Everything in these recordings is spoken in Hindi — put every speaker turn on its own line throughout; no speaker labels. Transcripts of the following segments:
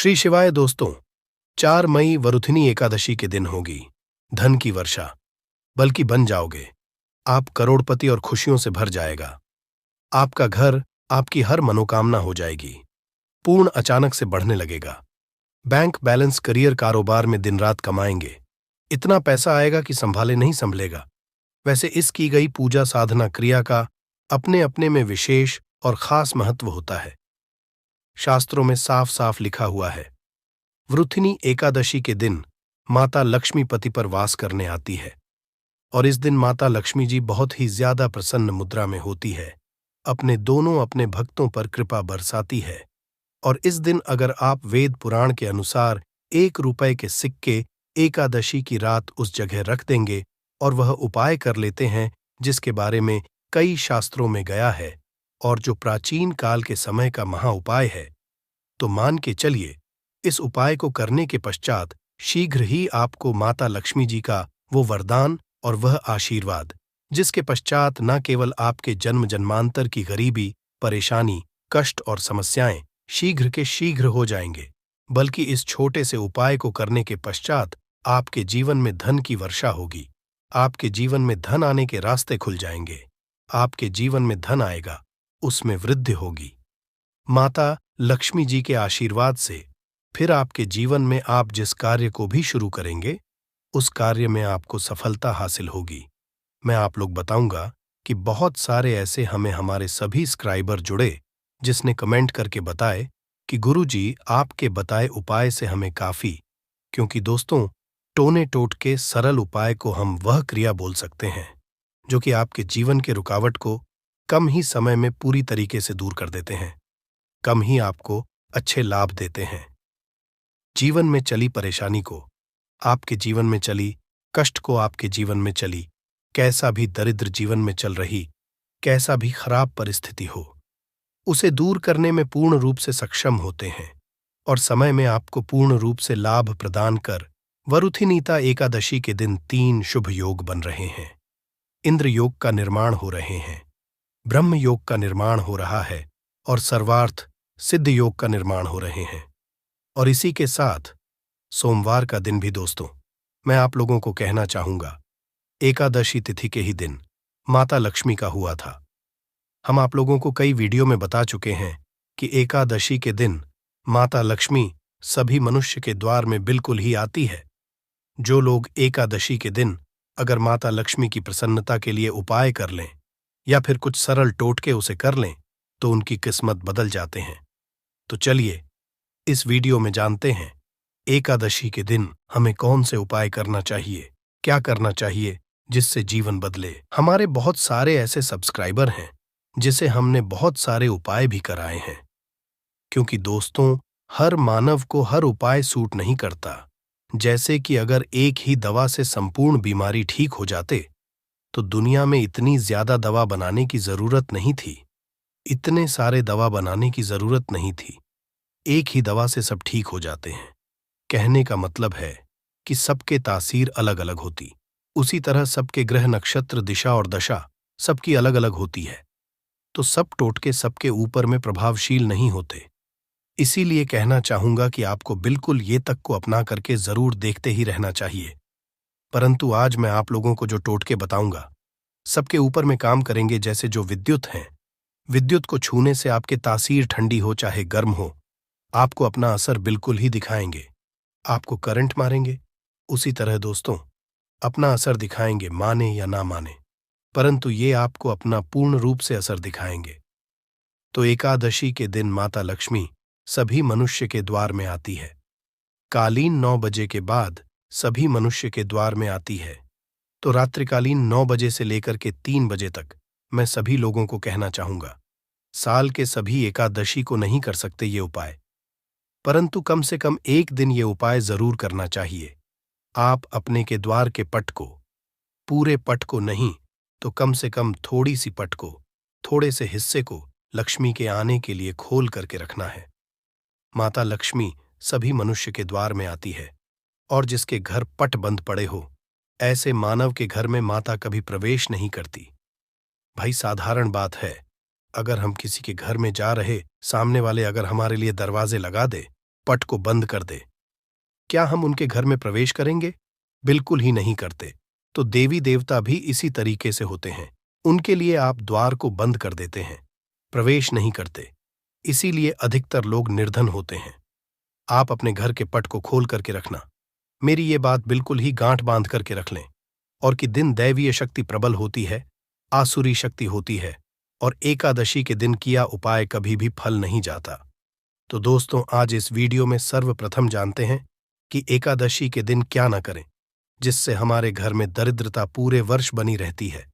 श्री शिवाय दोस्तों, 4 मई वरुथिनी एकादशी के दिन होगी धन की वर्षा, बल्कि बन जाओगे। आप करोड़पति और खुशियों से भर जाएगा। आपका घर, आपकी हर मनोकामना हो जाएगी। पूर्ण अचानक से बढ़ने लगेगा। बैंक बैलेंस, करियर, कारोबार में दिन रात कमाएंगे। इतना पैसा आएगा कि संभाले नहीं संभलेगा। वैसे इस की गई पूजा साधना क्रिया का अपने अपने में विशेष और खास महत्व होता है। शास्त्रों में साफ साफ लिखा हुआ है, वरुथिनी एकादशी के दिन माता लक्ष्मी पति पर वास करने आती है और इस दिन माता लक्ष्मी जी बहुत ही ज्यादा प्रसन्न मुद्रा में होती है, अपने भक्तों पर कृपा बरसाती है। और इस दिन अगर आप वेद पुराण के अनुसार 1 रुपए के सिक्के एकादशी की रात उस जगह रख देंगे और वह उपाय कर लेते हैं जिसके बारे में कई शास्त्रों में गया है और जो प्राचीन काल के समय का महा उपाय है, तो मान के चलिए इस उपाय को करने के पश्चात शीघ्र ही आपको माता लक्ष्मी जी का वो वरदान और वह आशीर्वाद, जिसके पश्चात न केवल आपके जन्म जन्मांतर की गरीबी, परेशानी, कष्ट और समस्याएं शीघ्र के शीघ्र हो जाएंगे, बल्कि इस छोटे से उपाय को करने के पश्चात आपके जीवन में धन की वर्षा होगी। आपके जीवन में धन आने के रास्ते खुल जाएंगे। आपके जीवन में धन आएगा, उसमें वृद्धि होगी। माता लक्ष्मी जी के आशीर्वाद से फिर आपके जीवन में आप जिस कार्य को भी शुरू करेंगे, उस कार्य में आपको सफलता हासिल होगी। मैं आप लोग बताऊंगा कि बहुत सारे ऐसे हमें हमारे सभी सब्सक्राइबर जुड़े जिसने कमेंट करके बताए कि गुरुजी आपके बताए उपाय से हमें काफी, क्योंकि दोस्तों टोने टोटके सरल उपाय को हम वह क्रिया बोल सकते हैं जो कि आपके जीवन के रुकावट को कम ही समय में पूरी तरीके से दूर कर देते हैं, कम ही आपको अच्छे लाभ देते हैं। जीवन में चली परेशानी को, आपके जीवन में चली कष्ट को, आपके जीवन में चली कैसा भी दरिद्र जीवन में चल रही कैसा भी खराब परिस्थिति हो, उसे दूर करने में पूर्ण रूप से सक्षम होते हैं और समय में आपको पूर्ण रूप से लाभ प्रदान कर वरुथिनीता एकादशी के दिन 3 शुभ योग बन रहे हैं। इंद्र योग का निर्माण हो रहे हैं, ब्रह्म योग का निर्माण हो रहा है और सर्वार्थ सिद्ध योग का निर्माण हो रहे हैं। और इसी के साथ सोमवार का दिन भी दोस्तों मैं आप लोगों को कहना चाहूंगा, एकादशी तिथि के ही दिन माता लक्ष्मी का हुआ था। हम आप लोगों को कई वीडियो में बता चुके हैं कि एकादशी के दिन माता लक्ष्मी सभी मनुष्य के द्वार में बिल्कुल ही आती है। जो लोग एकादशी के दिन अगर माता लक्ष्मी की प्रसन्नता के लिए उपाय कर लें या फिर कुछ सरल टोटके उसे कर लें, तो उनकी किस्मत बदल जाते हैं। तो चलिए इस वीडियो में जानते हैं एकादशी के दिन हमें कौन से उपाय करना चाहिए, क्या करना चाहिए जिससे जीवन बदले। हमारे बहुत सारे ऐसे सब्सक्राइबर हैं जिसे हमने बहुत सारे उपाय भी कराए हैं, क्योंकि दोस्तों हर मानव को हर उपाय सूट नहीं करता। जैसे कि अगर एक ही दवा से संपूर्ण बीमारी ठीक हो जाते तो दुनिया में इतनी ज्यादा दवा बनाने की जरूरत नहीं थी, इतने सारे दवा बनाने की जरूरत नहीं थी। एक ही दवा से सब ठीक हो जाते हैं। कहने का मतलब है कि सबके तासीर अलग अलग होती, उसी तरह सबके ग्रह, नक्षत्र, दिशा और दशा सबकी अलग अलग होती है, तो सब टोटके सबके ऊपर में प्रभावशील नहीं होते। इसीलिए कहना चाहूंगा कि आपको बिल्कुल ये तक को अपना करके जरूर देखते ही रहना चाहिए। परंतु आज मैं आप लोगों को जो टोटके बताऊंगा सबके ऊपर में काम करेंगे। जैसे जो विद्युत हैं, विद्युत को छूने से आपके तासीर ठंडी हो चाहे गर्म हो, आपको अपना असर बिल्कुल ही दिखाएंगे। आपको करंट मारेंगे, उसी तरह दोस्तों अपना असर दिखाएंगे, माने या ना माने, परंतु ये आपको अपना पूर्ण रूप से असर दिखाएंगे। तो एकादशी के दिन माता लक्ष्मी सभी मनुष्य के द्वार में आती है। कालीन 9 बजे के बाद सभी मनुष्य के द्वार में आती है। तो रात्रिकालीन 9 बजे से लेकर के 3 बजे तक मैं सभी लोगों को कहना चाहूंगा, साल के सभी एकादशी को नहीं कर सकते ये उपाय, परंतु कम से कम एक दिन ये उपाय जरूर करना चाहिए। आप अपने के द्वार के पट को, पूरे पट को नहीं तो कम से कम थोड़ी सी पट को, थोड़े से हिस्से को लक्ष्मी के आने के लिए खोल करके रखना है। माता लक्ष्मी सभी मनुष्य के द्वार में आती है और जिसके घर पट बंद पड़े हो, ऐसे मानव के घर में माता कभी प्रवेश नहीं करती। भाई साधारण बात है, अगर हम किसी के घर में जा रहे, सामने वाले अगर हमारे लिए दरवाजे लगा दे, पट को बंद कर दे। क्या हम उनके घर में प्रवेश करेंगे? बिल्कुल ही नहीं करते। तो देवी देवता भी इसी तरीके से होते हैं। उनके लिए आप द्वार को बंद कर देते हैं, प्रवेश नहीं करते। इसीलिए अधिकतर लोग निर्धन होते हैं। आप अपने घर के पट को खोल करके रखना। मेरी ये बात बिल्कुल ही गांठ बांध करके रख लें। और कि दिन दैवीय शक्ति प्रबल होती है, आसुरी शक्ति होती है, और एकादशी के दिन किया उपाय कभी भी फल नहीं जाता। तो दोस्तों, आज इस वीडियो में सर्वप्रथम जानते हैं कि एकादशी के दिन क्या न करें, जिससे हमारे घर में दरिद्रता पूरे वर्ष बनी रहती है।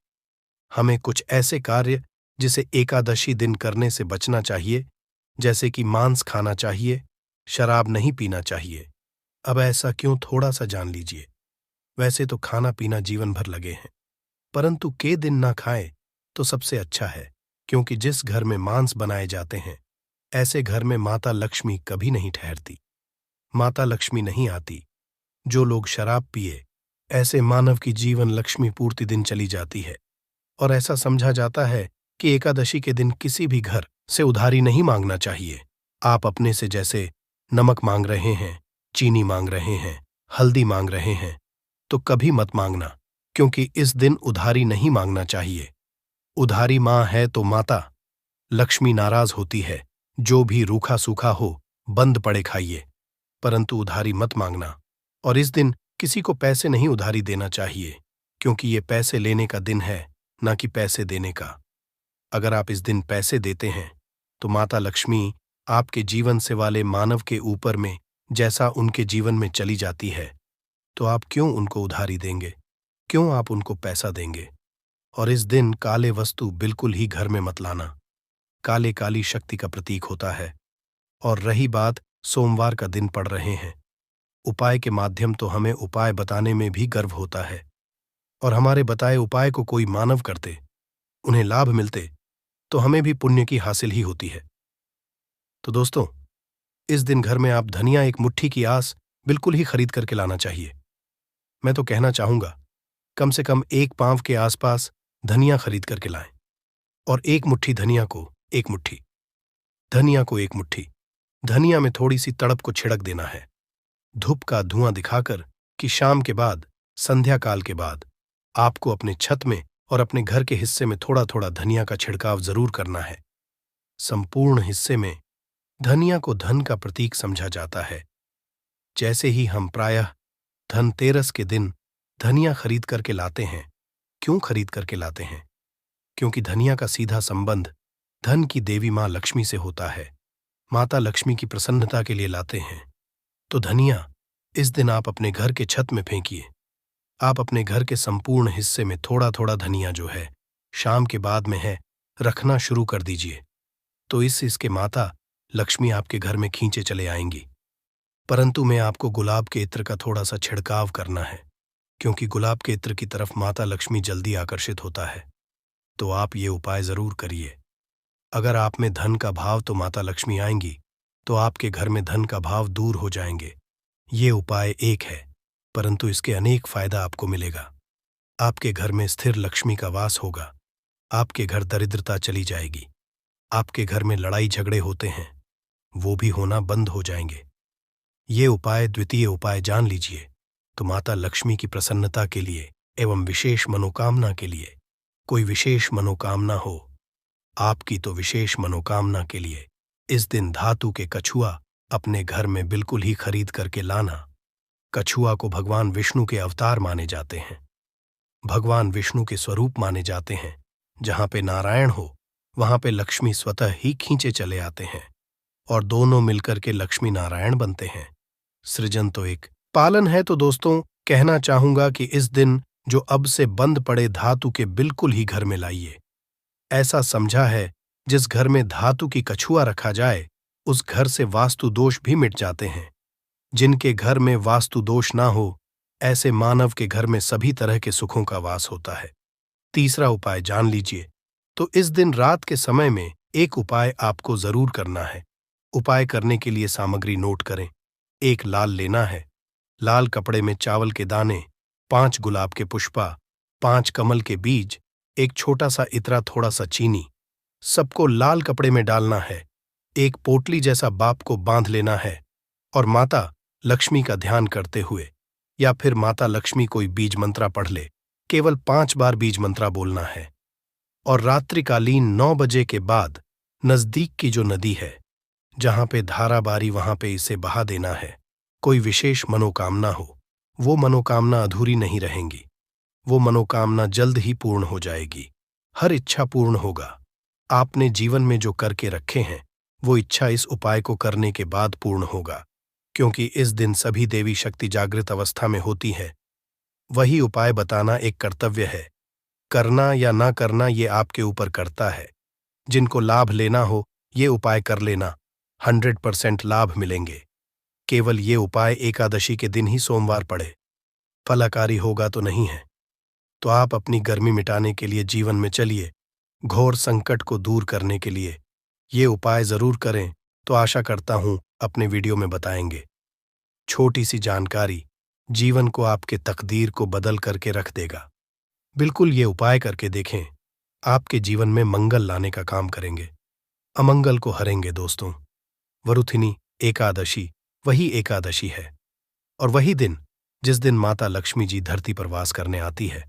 हमें कुछ ऐसे कार्य जिसे एकादशी दिन करने से बचना चाहिए, जैसे कि मांस खाना चाहिए, शराब नहीं पीना चाहिए। अब ऐसा क्यों, थोड़ा सा जान लीजिए। वैसे तो खाना पीना जीवन भर लगे हैं, परंतु के दिन ना खाएं तो सबसे अच्छा है, क्योंकि जिस घर में मांस बनाए जाते हैं, ऐसे घर में माता लक्ष्मी कभी नहीं ठहरती। माता लक्ष्मी नहीं आती। जो लोग शराब पिए, ऐसे मानव की जीवन लक्ष्मी पूर्ति दिन चली जाती है। और ऐसा समझा जाता है कि एकादशी के दिन किसी भी घर से उधारी नहीं मांगना चाहिए। आप अपने से जैसे नमक मांग रहे हैं, चीनी मांग रहे हैं, हल्दी मांग रहे हैं, तो कभी मत मांगना, क्योंकि इस दिन उधारी नहीं मांगना चाहिए। उधारी मां है तो माता लक्ष्मी नाराज होती है। जो भी रूखा सूखा हो, बंद पड़े खाइए, परंतु उधारी मत मांगना। और इस दिन किसी को पैसे नहीं उधारी देना चाहिए, क्योंकि ये पैसे लेने का दिन है, ना कि पैसे देने का। अगर आप इस दिन पैसे देते हैं, तो माता लक्ष्मी आपके जीवन से वाले मानव के ऊपर में जैसा उनके जीवन में चली जाती है, तो आप क्यों उनको उधारी देंगे? क्यों आप उनको पैसा देंगे? और इस दिन काले वस्तु बिल्कुल ही घर में मत लाना। काले काली शक्ति का प्रतीक होता है। और रही बात, सोमवार का दिन पड़ रहे हैं। उपाय के माध्यम तो हमें उपाय बताने में भी गर्व होता है, और हमारे बताए उपाय को कोई मानव करते, उन्हें लाभ मिलते, तो हमें भी पुण्य की हासिल ही होती है। तो दोस्तों, इस दिन घर में आप धनिया एक मुट्ठी की आस बिल्कुल ही खरीद करके लाना चाहिए। मैं तो कहना चाहूंगा, कम से कम 1 पांव के आसपास धनिया खरीद करके लाएं। और 1 मुट्ठी धनिया को 1 मुट्ठी, धनिया को 1 मुट्ठी, धनिया में थोड़ी सी तड़प को छिड़क देना है, धूप का धुआं दिखाकर कि शाम के बाद, संध्या काल के बाद आपको अपने छत में और अपने घर के हिस्से में थोड़ा थोड़ा धनिया का छिड़काव जरूर करना है। संपूर्ण हिस्से में धनिया को धन का प्रतीक समझा जाता है। जैसे ही हम प्रायः धनतेरस के दिन धनिया खरीद करके लाते हैं। क्यों खरीद करके लाते हैं? क्योंकि धनिया का सीधा संबंध धन की देवी मां लक्ष्मी से होता है। माता लक्ष्मी की प्रसन्नता के लिए लाते हैं। तो धनिया इस दिन आप अपने घर के छत में फेंकिए। आप अपने घर के संपूर्ण हिस्से में थोड़ा थोड़ा धनिया जो है, शाम के बाद में है, रखना शुरू कर दीजिए। तो इसके माता लक्ष्मी आपके घर में खींचे चले आएंगी। परंतु मैं आपको गुलाब के इत्र का थोड़ा सा छिड़काव करना है, क्योंकि गुलाब के इत्र की तरफ माता लक्ष्मी जल्दी आकर्षित होता है। तो आप ये उपाय जरूर करिए। अगर आप में धन का भाव, तो माता लक्ष्मी आएंगी, तो आपके घर में धन का भाव दूर हो जाएंगे। ये उपाय एक है, परंतु इसके अनेक फायदा आपको मिलेगा। आपके घर में स्थिर लक्ष्मी का वास होगा। आपके घर दरिद्रता चली जाएगी। आपके घर में लड़ाई झगड़े होते हैं, वो भी होना बंद हो जाएंगे। ये उपाय, द्वितीय उपाय जान लीजिए, तो माता लक्ष्मी की प्रसन्नता के लिए एवं विशेष मनोकामना के लिए, कोई विशेष मनोकामना हो आपकी, तो विशेष मनोकामना के लिए इस दिन धातु के कछुआ अपने घर में बिल्कुल ही खरीद करके लाना। कछुआ को भगवान विष्णु के अवतार माने जाते हैं, भगवान विष्णु के स्वरूप माने जाते हैं। जहां पे नारायण हो, वहां पे लक्ष्मी स्वतः ही खींचे चले आते हैं, और दोनों मिलकर के लक्ष्मी नारायण बनते हैं। सृजन तो एक पालन है। तो दोस्तों, कहना चाहूंगा कि इस दिन जो अब से बंद पड़े धातु के बिल्कुल ही घर में लाइए। ऐसा समझा है, जिस घर में धातु की कछुआ रखा जाए, उस घर से वास्तु दोष भी मिट जाते हैं। जिनके घर में वास्तु दोष ना हो, ऐसे मानव के घर में सभी तरह के सुखों का वास होता है। तीसरा उपाय जान लीजिए। तो इस दिन रात के समय में एक उपाय आपको जरूर करना है। उपाय करने के लिए सामग्री नोट करें। 1 लाल लेना है। लाल कपड़े में चावल के दाने, 5 गुलाब के पुष्पा, 5 कमल के बीज, 1 छोटा सा इतरा, थोड़ा सा चीनी, सबको लाल कपड़े में डालना है। 1 पोटली जैसा बाप को बांध लेना है, और माता लक्ष्मी का ध्यान करते हुए, या फिर माता लक्ष्मी कोई बीज मंत्रा पढ़ ले। केवल 5 बार बीज मंत्रा बोलना है और रात्रिकालीन 9 बजे के बाद नजदीक की जो नदी है, जहां पे धारा बारी, वहां पे इसे बहा देना है। कोई विशेष मनोकामना हो, वो मनोकामना अधूरी नहीं रहेंगी, वो मनोकामना जल्द ही पूर्ण हो जाएगी। हर इच्छा पूर्ण होगा। आपने जीवन में जो करके रखे हैं, वो इच्छा इस उपाय को करने के बाद पूर्ण होगा, क्योंकि इस दिन सभी देवी शक्ति जागृत अवस्था में होती है। वही उपाय बताना एक कर्तव्य है। करना या ना करना ये आपके ऊपर करता है। जिनको लाभ लेना हो, ये उपाय कर लेना, 100% लाभ मिलेंगे। केवल ये उपाय एकादशी के दिन ही सोमवार पड़े। फलकारी होगा तो नहीं है। तो आप अपनी गर्मी मिटाने के लिए जीवन में चलिए, घोर संकट को दूर करने के लिए ये उपाय जरूर करें। तो आशा करता हूं अपने वीडियो में बताएंगे। छोटी सी जानकारी जीवन को, आपके तकदीर को बदल करके रख देगा। बिल्कुल ये उपाय करके देखें, आपके जीवन में मंगल लाने का काम करेंगे, अमंगल को हरेंगे। दोस्तों, वरुथिनी एकादशी वही एकादशी है और वही दिन जिस दिन माता लक्ष्मी जी धरती पर वास करने आती है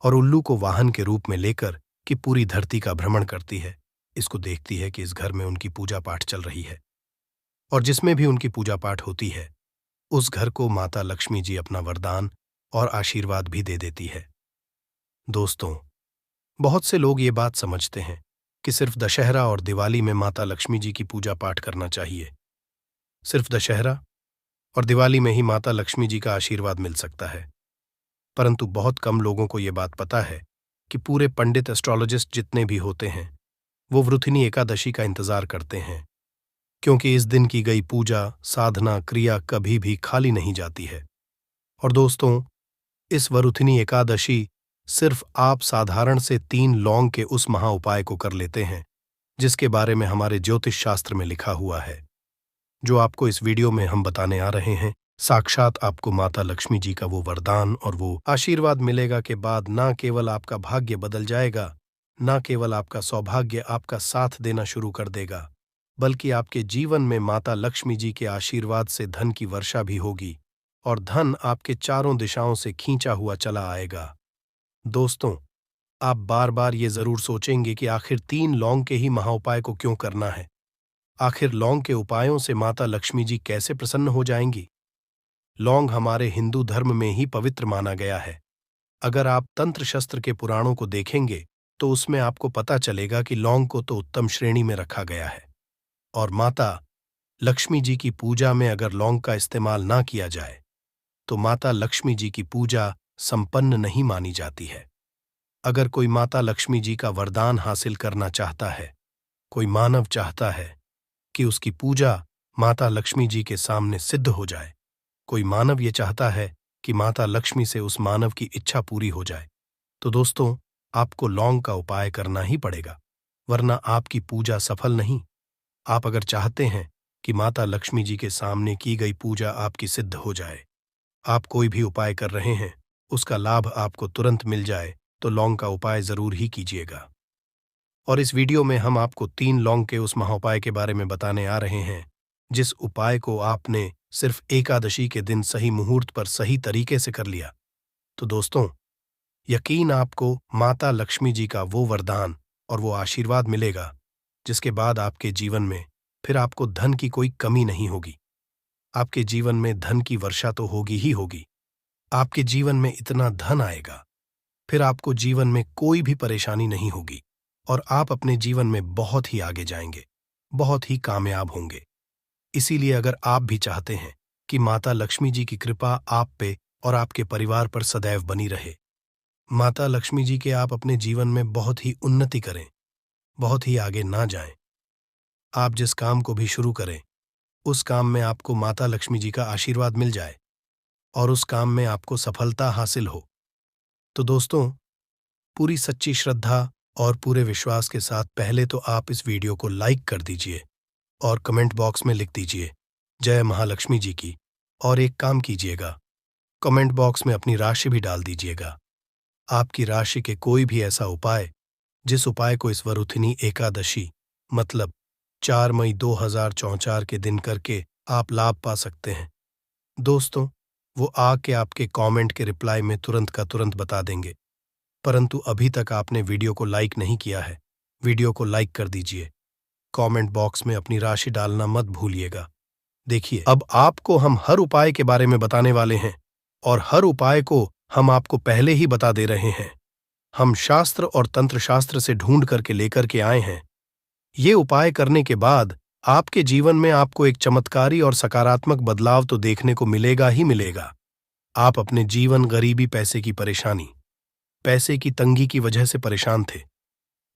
और उल्लू को वाहन के रूप में लेकर कि पूरी धरती का भ्रमण करती है। इसको देखती है कि इस घर में उनकी पूजा पाठ चल रही है और जिसमें भी उनकी पूजा पाठ होती है, उस घर को माता लक्ष्मी जी अपना वरदान और आशीर्वाद भी दे देती है। दोस्तों, बहुत से लोग ये बात समझते हैं कि सिर्फ दशहरा और दिवाली में माता लक्ष्मी जी की पूजा पाठ करना चाहिए। सिर्फ दशहरा और दिवाली में ही माता लक्ष्मी जी का आशीर्वाद मिल सकता है। परंतु बहुत कम लोगों को ये बात पता है कि पूरे पंडित एस्ट्रोलॉजिस्ट जितने भी होते हैं, वो वरुथिनी एकादशी का इंतजार करते हैं, क्योंकि इस दिन की गई पूजा, साधना, क्रिया कभी भी खाली नहीं जाती है। और दोस्तों, इस वरुथिनी एकादशी सिर्फ आप साधारण से 3 लौंग के उस महा उपाय को कर लेते हैं जिसके बारे में हमारे ज्योतिष शास्त्र में लिखा हुआ है। जो आपको इस वीडियो में हम बताने आ रहे हैं, साक्षात आपको माता लक्ष्मी जी का वो वरदान और वो आशीर्वाद मिलेगा के बाद ना केवल आपका भाग्य बदल जाएगा, ना केवल आपका सौभाग्य आपका साथ देना शुरू कर देगा, बल्कि आपके जीवन में माता लक्ष्मी जी के आशीर्वाद से धन की वर्षा भी होगी और धन आपके चारों दिशाओं से खींचा हुआ चला आएगा। दोस्तों, आप बार बार ये जरूर सोचेंगे कि आखिर 3 लौंग के ही महाउपाय को क्यों करना है। आखिर लौंग के उपायों से माता लक्ष्मी जी कैसे प्रसन्न हो जाएंगी। लौंग हमारे हिंदू धर्म में ही पवित्र माना गया है। अगर आप तंत्र शस्त्र के पुराणों को देखेंगे तो उसमें आपको पता चलेगा कि लौंग को तो उत्तम श्रेणी में रखा गया है और माता लक्ष्मी जी की पूजा में अगर लौंग का इस्तेमाल ना किया जाए तो माता लक्ष्मी जी की पूजा संपन्न नहीं मानी जाती है। अगर कोई माता लक्ष्मी जी का वरदान हासिल करना चाहता है, कोई मानव चाहता है कि उसकी पूजा माता लक्ष्मी जी के सामने सिद्ध हो जाए, कोई मानव ये चाहता है कि माता लक्ष्मी से उस मानव की इच्छा पूरी हो जाए, तो दोस्तों, आपको लौंग का उपाय करना ही पड़ेगा, वरना आपकी पूजा सफल नहीं। आप अगर चाहते हैं कि माता लक्ष्मी जी के सामने की गई पूजा आपकी सिद्ध हो जाए, आप कोई भी उपाय कर रहे हैं, उसका लाभ आपको तुरंत मिल जाए, तो लौंग का उपाय जरूर ही कीजिएगा। और इस वीडियो में हम आपको 3 लौंग के उस महाउपाय के बारे में बताने आ रहे हैं, जिस उपाय को आपने सिर्फ एकादशी के दिन सही मुहूर्त पर सही तरीके से कर लिया, तो दोस्तों, यकीन आपको माता लक्ष्मी जी का वो वरदान और वो आशीर्वाद मिलेगा, जिसके बाद आपके जीवन में फिर आपको धन की कोई कमी नहीं होगी। आपके जीवन में धन की वर्षा तो होगी ही होगी। आपके जीवन में इतना धन आएगा, फिर आपको जीवन में कोई भी परेशानी नहीं होगी और आप अपने जीवन में बहुत ही आगे जाएंगे, बहुत ही कामयाब होंगे। इसीलिए अगर आप भी चाहते हैं कि माता लक्ष्मी जी की कृपा आप पे और आपके परिवार पर सदैव बनी रहे, माता लक्ष्मी जी के आप अपने जीवन में बहुत ही उन्नति करें, बहुत ही आगे ना जाएं, आप जिस काम को भी शुरू करें, उस काम में आपको माता लक्ष्मी जी का आशीर्वाद मिल जाए और उस काम में आपको सफलता हासिल हो, तो दोस्तों, पूरी सच्ची श्रद्धा और पूरे विश्वास के साथ पहले तो आप इस वीडियो को लाइक कर दीजिए और कमेंट बॉक्स में लिख दीजिए जय महालक्ष्मी जी की। और एक काम कीजिएगा, कमेंट बॉक्स में अपनी राशि भी डाल दीजिएगा। आपकी राशि के कोई भी ऐसा उपाय जिस उपाय को इस वरुथिनी एकादशी मतलब 4 मई 2024 के दिन करके आप लाभ पा सकते हैं। दोस्तों, वो आके आपके कमेंट के रिप्लाई में तुरंत का तुरंत बता देंगे। परंतु अभी तक आपने वीडियो को लाइक नहीं किया है, वीडियो को लाइक कर दीजिए। कमेंट बॉक्स में अपनी राशि डालना मत भूलिएगा। देखिए, अब आपको हम हर उपाय के बारे में बताने वाले हैं और हर उपाय को हम आपको पहले ही बता दे रहे हैं। हम शास्त्र और तंत्र शास्त्र से ढूंढ करके लेकर के आए हैं। ये उपाय करने के बाद आपके जीवन में आपको एक चमत्कारी और सकारात्मक बदलाव तो देखने को मिलेगा ही मिलेगा। आप अपने जीवन गरीबी, पैसे की तंगी की वजह से परेशान थे।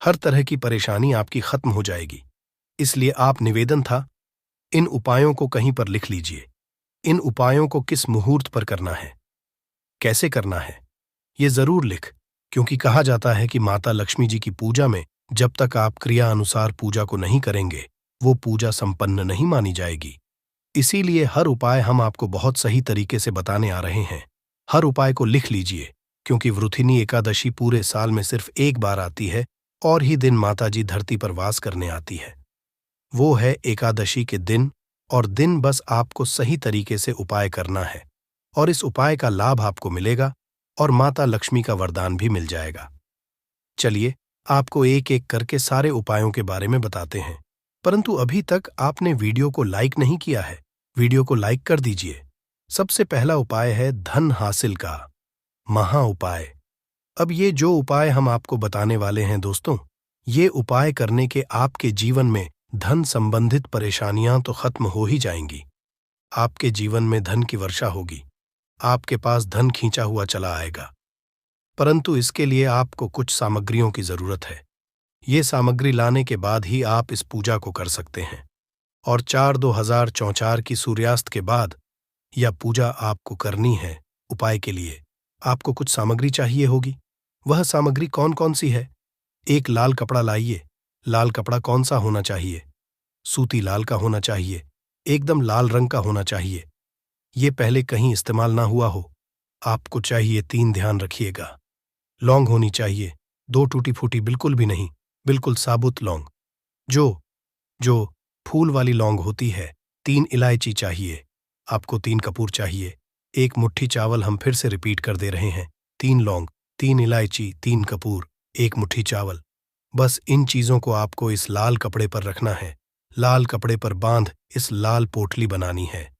हर तरह की परेशानी आपकी खत्म हो जाएगी। इसलिए आप निवेदन था, इन उपायों को कहीं पर लिख लीजिए। इन उपायों को किस मुहूर्त पर करना है, कैसे करना है, ये जरूर लिख, क्योंकि कहा जाता है कि माता लक्ष्मी जी की पूजा में जब तक आप क्रिया अनुसार पूजा को नहीं करेंगे, वो पूजा संपन्न नहीं मानी जाएगी। इसीलिए हर उपाय हम आपको बहुत सही तरीके से बताने आ रहे हैं। हर उपाय को लिख लीजिए, क्योंकि वृथिनी एकादशी पूरे साल में सिर्फ एक बार आती है और ही दिन माताजी धरती पर वास करने आती है। वो है एकादशी के दिन, और दिन बस आपको सही तरीके से उपाय करना है और इस उपाय का लाभ आपको मिलेगा और माता लक्ष्मी का वरदान भी मिल जाएगा। चलिए, आपको एक एक करके सारे उपायों के बारे में बताते हैं। परंतु अभी तक आपने वीडियो को लाइक नहीं किया है, वीडियो को लाइक कर दीजिए। सबसे पहला उपाय है धन हासिल का महा उपाय। अब ये जो उपाय हम आपको बताने वाले हैं दोस्तों, ये उपाय करने के आपके जीवन में धन संबंधित परेशानियां तो खत्म हो ही जाएंगी। आपके जीवन में धन की वर्षा होगी, आपके पास धन खींचा हुआ चला आएगा। परंतु इसके लिए आपको कुछ सामग्रियों की जरूरत है। ये सामग्री लाने के बाद ही आप इस पूजा को कर सकते हैं। और 4/2024 की सूर्यास्त के बाद यह पूजा आपको करनी है। उपाय के लिए आपको कुछ सामग्री चाहिए होगी। वह सामग्री कौन कौन सी है? एक लाल कपड़ा लाइए। लाल कपड़ा कौन सा होना चाहिए? सूती लाल का होना चाहिए, एकदम लाल रंग का होना चाहिए। ये पहले कहीं इस्तेमाल ना हुआ हो। आपको चाहिए 3, ध्यान रखिएगा। लौंग होनी चाहिए, 2 टूटी फूटी बिल्कुल भी नहीं, बिल्कुल साबुत लौंग, जो फूल वाली लौंग होती है। 3 इलायची चाहिए। आपको 3 कपूर चाहिए। 1 मुट्ठी चावल, हम फिर से रिपीट कर दे रहे हैं। 3 लौंग, 3 इलायची, 3 कपूर, 1 मुट्ठी चावल। बस इन चीजों को आपको इस लाल कपड़े पर रखना है। लाल कपड़े पर बांध इस लाल पोटली बनानी है,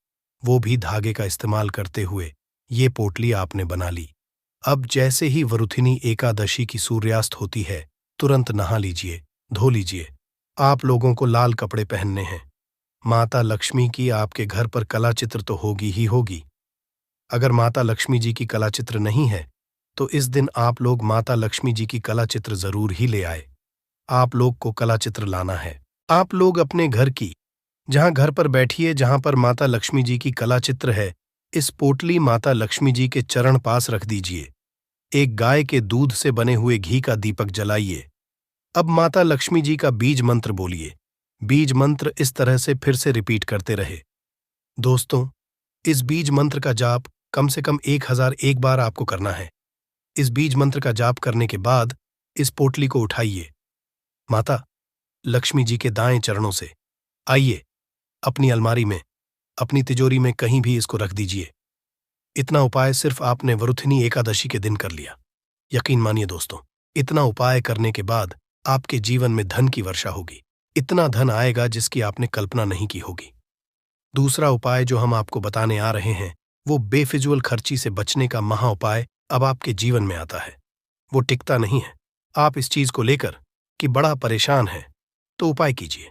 वो भी धागे का इस्तेमाल करते हुए। ये पोटली आपने बना ली। अब जैसे ही वरुथिनी एकादशी की सूर्यास्त होती है, तुरंत नहा लीजिए, धो लीजिए। आप लोगों को लाल कपड़े पहनने हैं। माता लक्ष्मी की आपके घर पर कला चित्र तो होगी ही होगी। अगर माता लक्ष्मी जी की कला चित्र नहीं है, तो इस दिन आप लोग माता लक्ष्मी जी की कला चित्र जरूर ही ले आए। आप लोग को कला चित्र लाना है। आप लोग अपने घर की, जहां घर पर बैठिए, जहां पर माता लक्ष्मी जी की कला चित्र है, इस पोटली माता लक्ष्मी जी के चरण पास रख दीजिए। एक गाय के दूध से बने हुए घी का दीपक जलाइए। अब माता लक्ष्मी जी का बीज मंत्र बोलिए। बीज मंत्र इस तरह से फिर से रिपीट करते रहे। दोस्तों, इस बीज मंत्र का जाप कम से कम 1001 बार आपको करना है। इस बीज मंत्र का जाप करने के बाद इस पोटली को उठाइए, माता लक्ष्मी जी के दाएं चरणों से आइए, अपनी अलमारी में, अपनी तिजोरी में कहीं भी इसको रख दीजिए। इतना उपाय सिर्फ आपने वरुथिनी एकादशी के दिन कर लिया। यकीन मानिए दोस्तों, इतना उपाय करने के बाद आपके जीवन में धन की वर्षा होगी। इतना धन आएगा जिसकी आपने कल्पना नहीं की होगी। दूसरा उपाय जो हम आपको बताने आ रहे हैं, वो बेफिजूल खर्ची से बचने का महा उपाय अब आपके जीवन में आता है। वो टिकता नहीं है। आप इस चीज को लेकर कि बड़ा परेशान है, तो उपाय कीजिए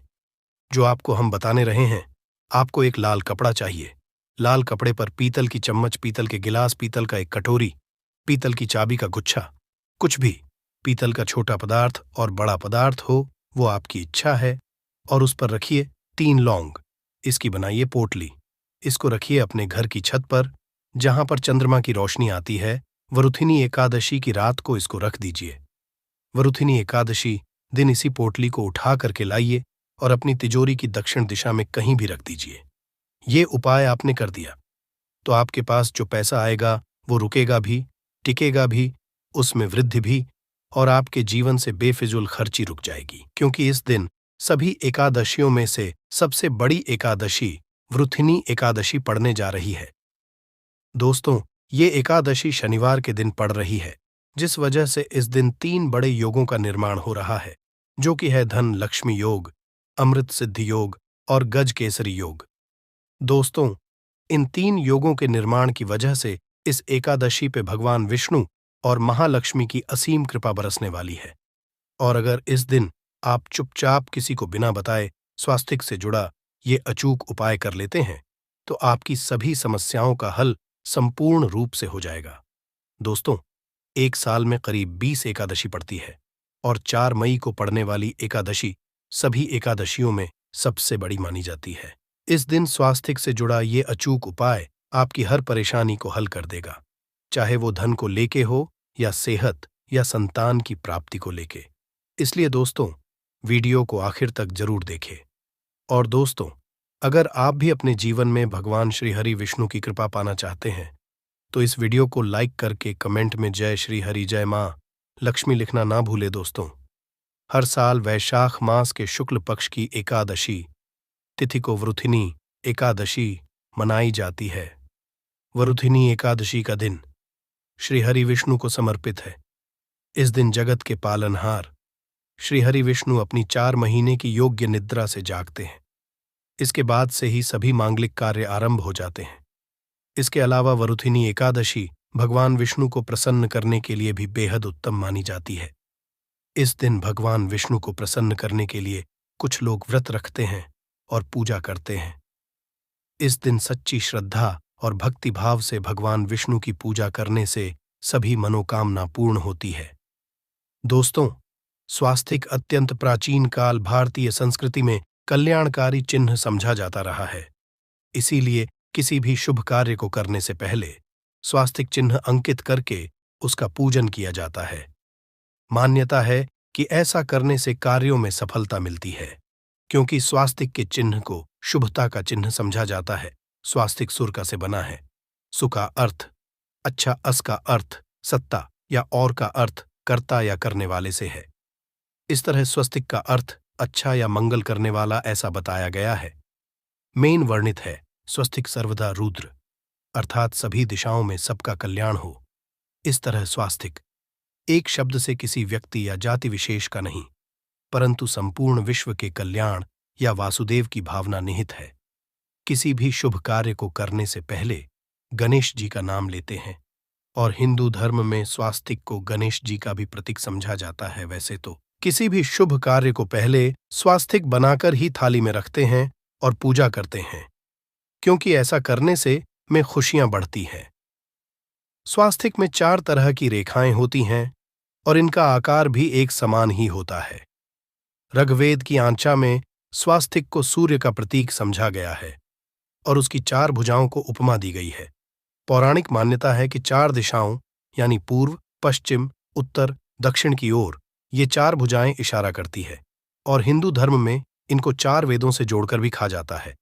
जो आपको हम बताने रहे हैं। आपको एक लाल कपड़ा चाहिए। लाल कपड़े पर पीतल की चम्मच, पीतल के गिलास, पीतल का एक कटोरी, पीतल की चाबी का गुच्छा, कुछ भी पीतल का छोटा पदार्थ और बड़ा पदार्थ हो, वो आपकी इच्छा है, और उस पर रखिए 3 लौंग। इसकी बनाइए पोटली। इसको रखिए अपने घर की छत पर, जहां पर चंद्रमा की रोशनी आती है। वरुथिनी एकादशी की रात को इसको रख दीजिए। वरुथिनी एकादशी दिन इसी पोटली को उठा करके लाइए और अपनी तिजोरी की दक्षिण दिशा में कहीं भी रख दीजिए। ये उपाय आपने कर दिया तो आपके पास जो पैसा आएगा वो रुकेगा भी, टिकेगा भी, उसमें वृद्धि भी, और आपके जीवन से बेफिजूल खर्ची रुक जाएगी। क्योंकि इस दिन सभी एकादशियों में से सबसे बड़ी एकादशी वृथिनी एकादशी पड़ने जा रही है। दोस्तों, ये एकादशी शनिवार के दिन पड़ रही है, जिस वजह से इस दिन 3 बड़े योगों का निर्माण हो रहा है, जो कि है धन लक्ष्मी योग, अमृत सिद्धि योग और गज केसरी योग। दोस्तों, इन 3 योगों के निर्माण की वजह से इस एकादशी पे भगवान विष्णु और महालक्ष्मी की असीम कृपा बरसने वाली है। और अगर इस दिन आप चुपचाप किसी को बिना बताए स्वास्तिक से जुड़ा ये अचूक उपाय कर लेते हैं, तो आपकी सभी समस्याओं का हल संपूर्ण रूप से हो जाएगा। दोस्तों, एक साल में करीब 20 एकादशी पड़ती है और 4 मई को पड़ने वाली एकादशी सभी एकादशियों में सबसे बड़ी मानी जाती है। इस दिन स्वास्तिक से जुड़ा ये अचूक उपाय आपकी हर परेशानी को हल कर देगा, चाहे वो धन को लेके हो या सेहत या संतान की प्राप्ति को लेके। इसलिए दोस्तों, वीडियो को आखिर तक जरूर देखें। और दोस्तों, अगर आप भी अपने जीवन में भगवान श्री हरि विष्णु की कृपा पाना चाहते हैं, तो इस वीडियो को लाइक करके कमेंट में जय श्री हरि जय मां लक्ष्मी लिखना ना भूले। दोस्तों, हर साल वैशाख मास के शुक्ल पक्ष की एकादशी तिथि को वृथिनी एकादशी मनाई जाती है। वृथिनी एकादशी का दिन श्री हरि विष्णु को समर्पित है। इस दिन जगत के पालनहार श्री हरि विष्णु अपनी 4 महीने की योग्य निद्रा से जागते हैं। इसके बाद से ही सभी मांगलिक कार्य आरंभ हो जाते हैं। इसके अलावा वरुथिनी एकादशी भगवान विष्णु को प्रसन्न करने के लिए भी बेहद उत्तम मानी जाती है। इस दिन भगवान विष्णु को प्रसन्न करने के लिए कुछ लोग व्रत रखते हैं और पूजा करते हैं। इस दिन सच्ची श्रद्धा और भक्ति भाव से भगवान विष्णु की पूजा करने से सभी मनोकामना पूर्ण होती है। दोस्तों, स्वास्तिक अत्यंत प्राचीन काल भारतीय संस्कृति में कल्याणकारी चिन्ह समझा जाता रहा है। इसीलिए किसी भी शुभ कार्य को करने से पहले स्वास्तिक चिन्ह अंकित करके उसका पूजन किया जाता है। मान्यता है कि ऐसा करने से कार्यों में सफलता मिलती है, क्योंकि स्वास्तिक के चिन्ह को शुभता का चिन्ह समझा जाता है। स्वास्तिक सुर का से बना है। सु का अर्थ अच्छा, अस का अर्थ सत्ता या और का अर्थ कर्ता या करने वाले से है। इस तरह स्वस्तिक का अर्थ अच्छा या मंगल करने वाला ऐसा बताया गया है। मेन वर्णित है स्वस्तिक सर्वदा रुद्र, अर्थात सभी दिशाओं में सबका कल्याण हो। इस तरह स्वास्तिक एक शब्द से किसी व्यक्ति या जाति विशेष का नहीं, परंतु संपूर्ण विश्व के कल्याण या वासुदेव की भावना निहित है। किसी भी शुभ कार्य को करने से पहले गणेश जी का नाम लेते हैं और हिंदू धर्म में स्वास्तिक को गणेश जी का भी प्रतीक समझा जाता है। वैसे तो किसी भी शुभ कार्य को पहले स्वास्तिक बनाकर ही थाली में रखते हैं और पूजा करते हैं, क्योंकि ऐसा करने से में खुशियां बढ़ती हैं। स्वास्तिक में 4 तरह की रेखाएं होती हैं और इनका आकार भी एक समान ही होता है। ऋग्वेद की आंचा में स्वास्तिक को सूर्य का प्रतीक समझा गया है और उसकी 4 भुजाओं को उपमा दी गई है। पौराणिक मान्यता है कि 4 दिशाओं यानी पूर्व, पश्चिम, उत्तर, दक्षिण की ओर ये 4 भुजाएं इशारा करती है और हिंदू धर्म में इनको 4 वेदों से जोड़कर भी कहा जाता है,